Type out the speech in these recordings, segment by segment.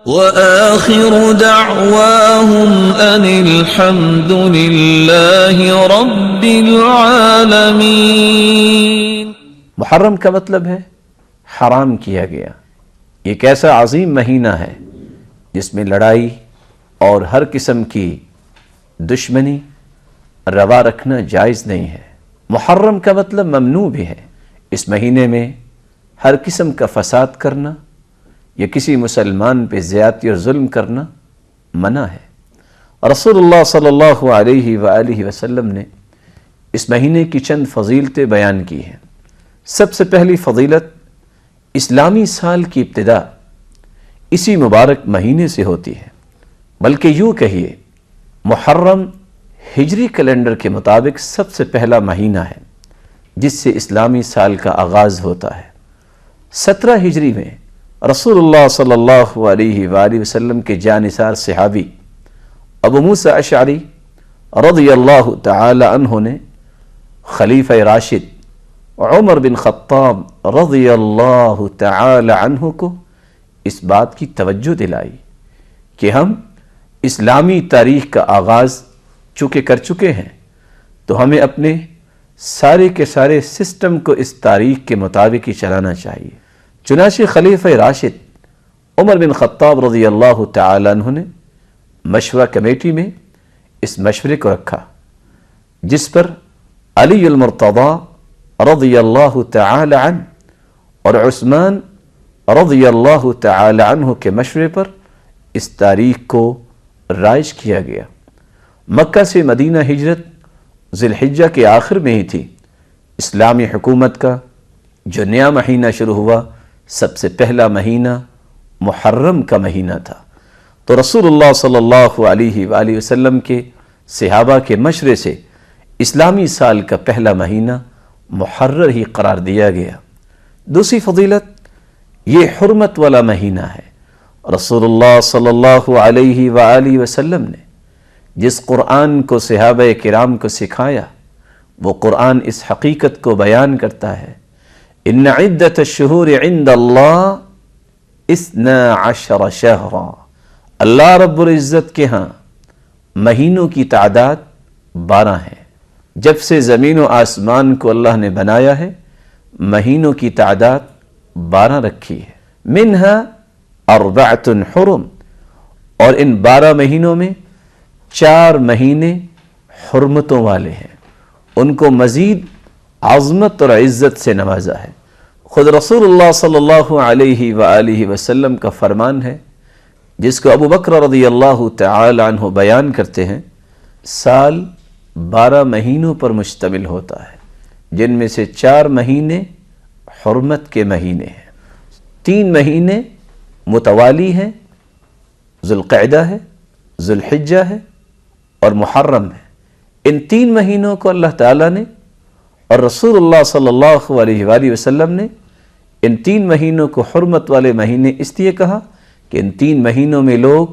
وآخر دعواهم أن الحمد لله رب العالمين۔ محرم کا مطلب ہے حرام کیا گیا۔ ایک ایسا عظیم مہینہ ہے جس میں لڑائی اور ہر قسم کی دشمنی روا رکھنا جائز نہیں ہے۔ محرم کا مطلب ممنوع بھی ہے۔ اس مہینے میں ہر قسم کا فساد کرنا یا کسی مسلمان پہ زیادتی اور ظلم کرنا منع ہے۔ رسول اللہ صلی اللہ علیہ وآلہ وسلم نے اس مہینے کی چند فضیلتیں بیان کی ہیں۔ سب سے پہلی فضیلت، اسلامی سال کی ابتدا اسی مبارک مہینے سے ہوتی ہے، بلکہ یوں کہیے محرم ہجری کیلنڈر کے مطابق سب سے پہلا مہینہ ہے جس سے اسلامی سال کا آغاز ہوتا ہے۔ 17 ہجری میں رسول اللہ صلی اللہ علیہ وآلہ وسلم کے جانثار صحابی ابو موسیٰ اشعری رضی اللہ تعالی عنہ نے خلیفہ راشد عمر بن خطاب رضی اللہ تعالی عنہ کو اس بات کی توجہ دلائی کہ ہم اسلامی تاریخ کا آغاز چونکہ کر چکے ہیں تو ہمیں اپنے سارے کے سارے سسٹم کو اس تاریخ کے مطابق ہی چلانا چاہیے۔ چنانچہ خلیفہ راشد عمر بن خطاب رضی اللہ تعالی عنہ نے مشورہ کمیٹی میں اس مشورے کو رکھا، جس پر علی المرتضی رضی اللہ تعالی عنہ اور عثمان رضی اللہ تعالی عنہ کے مشورے پر اس تاریخ کو رائج کیا گیا۔ مکہ سے مدینہ ہجرت ذی الحجہ کے آخر میں ہی تھی۔ اسلامی حکومت کا جو نیا مہینہ شروع ہوا، سب سے پہلا مہینہ محرم کا مہینہ تھا، تو رسول اللہ صلی اللہ علیہ وآلہ وسلم کے صحابہ کے مشورے سے اسلامی سال کا پہلا مہینہ محرر ہی قرار دیا گیا۔ دوسری فضیلت، یہ حرمت والا مہینہ ہے۔ رسول اللہ صلی اللہ علیہ وآلہ وسلم نے جس قرآن کو صحابہ کرام کو سکھایا، وہ قرآن اس حقیقت کو بیان کرتا ہے، ان عدت الشہور عند اللہ 12 شہرا، اللہ رب العزت کے ہاں مہینوں کی تعداد 12 ہے۔ جب سے زمین و آسمان کو اللہ نے بنایا ہے، مہینوں کی تعداد 12 رکھی ہے۔ منہا 4 حرم، اور ان 12 مہینوں میں 4 مہینے حرمتوں والے ہیں، ان کو مزید عظمت اور عزت سے نوازا ہے۔ خود رسول اللہ صلی اللہ علیہ وآلہ وسلم کا فرمان ہے، جس کو ابو بکر رضی اللہ تعالی عنہ بیان کرتے ہیں، سال 12 مہینوں پر مشتمل ہوتا ہے، جن میں سے 4 مہینے حرمت کے مہینے ہیں، 3 مہینے متوالی ہیں، ذوالقعدہ ہے، ذوالحجہ ہے اور محرم ہے۔ ان 3 مہینوں کو اللہ تعالیٰ نے اور رسول اللہ صلی اللہ علیہ وآلہ وسلم نے ان 3 مہینوں کو حرمت والے مہینے اس لیے کہا کہ ان 3 مہینوں میں لوگ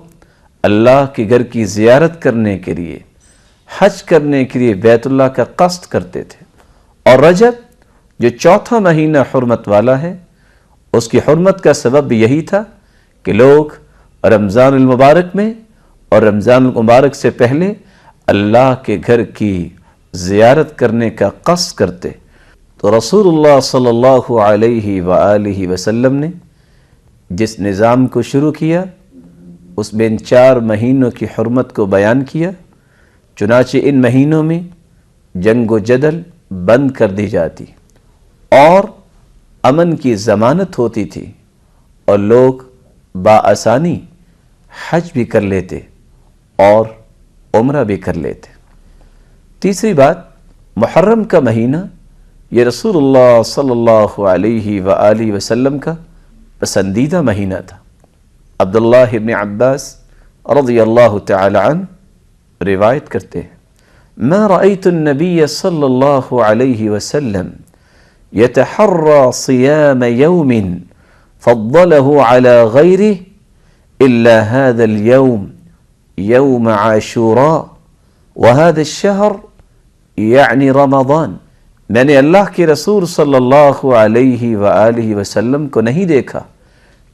اللہ کے گھر کی زیارت کرنے کے لیے، حج کرنے کے لیے بیت اللہ کا قصد کرتے تھے۔ اور رجب جو 4تھا مہینہ حرمت والا ہے، اس کی حرمت کا سبب بھی یہی تھا کہ لوگ رمضان المبارک میں اور رمضان المبارک سے پہلے اللہ کے گھر کی زیارت کرنے کا قصد کرتے، تو رسول اللہ صلی اللہ علیہ وآلہ وسلم نے جس نظام کو شروع کیا، اس میں ان 4 مہینوں کی حرمت کو بیان کیا۔ چنانچہ ان مہینوں میں جنگ و جدل بند کر دی جاتی اور امن کی ضمانت ہوتی تھی، اور لوگ بآسانی حج بھی کر لیتے اور عمرہ بھی کر لیتے۔ تیسری بات، محرم کا مہینہ یہ رسول اللہ صلی اللہ علیہ وآلہ وسلم کا پسندیدہ مہینہ تھا۔ عبداللہ ابن عباس رضی اللہ تعالی عنہ روایت کرتے ہیں، ما رأيت النبي صلی اللہ علیہ وسلم يتحرى صيام يوم فضله على غيره إلا هذا اليوم يوم عاشوراء وهذا الشهر يعني رمضان۔ میں نے اللہ کے رسول صلی اللہ علیہ وآلہ وسلم کو نہیں دیکھا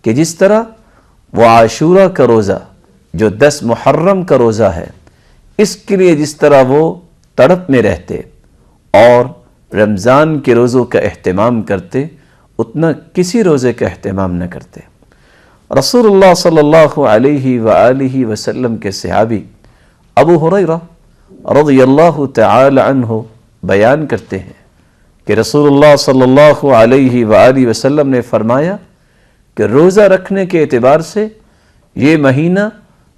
کہ جس طرح وہ عاشورہ کا روزہ جو 10 محرم کا روزہ ہے، اس کے لیے جس طرح وہ تڑپ میں رہتے اور رمضان کے روزوں کا اہتمام کرتے، اتنا کسی روزے کا اہتمام نہ کرتے۔ رسول اللہ صلی اللہ علیہ وآلہ وسلم کے صحابی ابو ہریرہ رضی اللہ تعالی عنہ بیان کرتے ہیں کہ رسول اللہ صلی اللہ علیہ وآلہ وسلم نے فرمایا کہ روزہ رکھنے کے اعتبار سے یہ مہینہ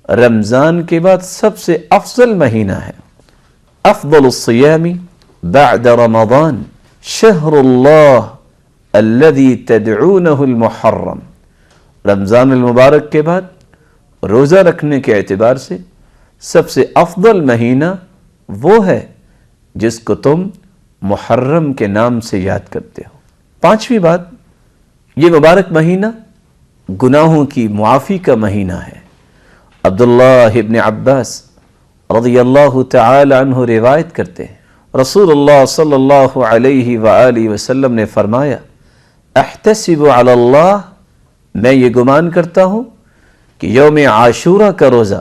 رمضان کے بعد سب سے افضل مہینہ ہے۔ افضل الصیام بعد رمضان شہر اللہ الذي تدعونہ المحرم۔ رمضان المبارک کے بعد روزہ رکھنے کے اعتبار سے سب سے افضل مہینہ وہ ہے جس کو تم محرم کے نام سے یاد کرتے ہو۔ پانچویں بات، یہ مبارک مہینہ گناہوں کی معافی کا مہینہ ہے۔ عبداللہ ابن عباس رضی اللہ تعالی عنہ روایت کرتے ہیں، رسول اللہ صلی اللہ علیہ وآلہ وسلم نے فرمایا، احتسب علی اللہ، میں یہ گمان کرتا ہوں کہ یوم عاشورہ کا روزہ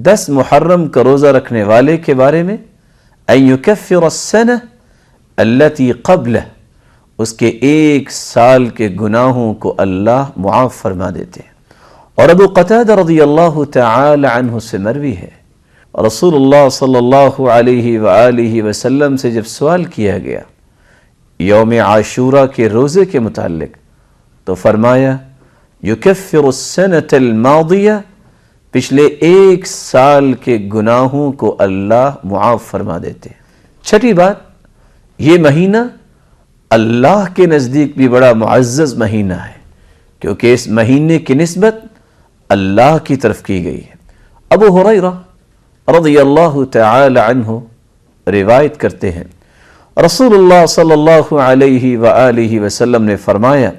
10 محرم کا روزہ رکھنے والے کے بارے میں ان یکفر السنہ التی قبلہ، اس کے 1 سال کے گناہوں کو اللہ معاف فرما دیتے ہیں۔ اور ابو قتادہ رضی اللہ تعالی عنہ سے مروی ہے، رسول اللہ صلی اللہ علیہ وآلہ وسلم سے جب سوال کیا گیا یوم عاشورہ کے روزے کے متعلق تو فرمایا یکفر السنۃ الماضیہ، پچھلے 1 سال کے گناہوں کو اللہ معاف فرما دیتے ہیں۔ چھٹی بات، یہ مہینہ اللہ کے نزدیک بھی بڑا معزز مہینہ ہے کیونکہ اس مہینے کی نسبت اللہ کی طرف کی گئی ہے۔ ابو ہریرہ رضی اللہ تعالی عنہ روایت کرتے ہیں، رسول اللہ صلی اللہ علیہ وآلہ وسلم نے فرمایا،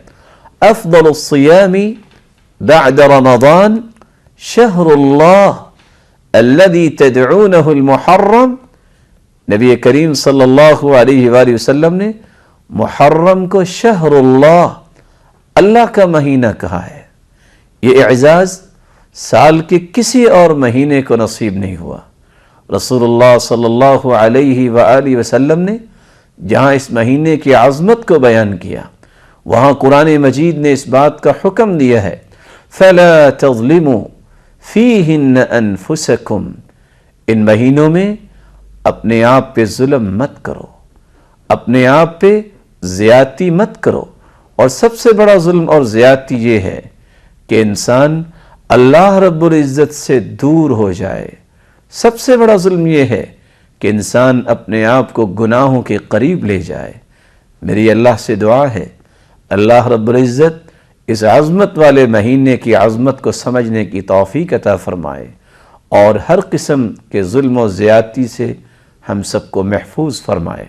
افضل الصیام بعد رمضان شہر اللہ الذي تدعونہ المحرم۔ نبی کریم صلی اللہ علیہ وآلہ وسلم نے محرم کو شہر اللہ، اللہ کا مہینہ کہا ہے۔ یہ اعزاز سال کے کسی اور مہینے کو نصیب نہیں ہوا۔ رسول اللہ صلی اللہ علیہ وآلہ وسلم نے جہاں اس مہینے کی عظمت کو بیان کیا، وہاں قرآن مجید نے اس بات کا حکم دیا ہے، فَلَا تَظْلِمُوا فِيهِنَّ أَنفُسَكُمْ، ان مہینوں میں اپنے آپ پہ ظلم مت کرو، اپنے آپ پہ زیادتی مت کرو۔ اور سب سے بڑا ظلم اور زیادتی یہ ہے کہ انسان اللہ رب العزت سے دور ہو جائے۔ سب سے بڑا ظلم یہ ہے کہ انسان اپنے آپ کو گناہوں کے قریب لے جائے۔ میری اللہ سے دعا ہے، اللہ رب العزت اس عظمت والے مہینے کی عظمت کو سمجھنے کی توفیق عطا فرمائے اور ہر قسم کے ظلم و زیادتی سے ہم سب کو محفوظ فرمائے۔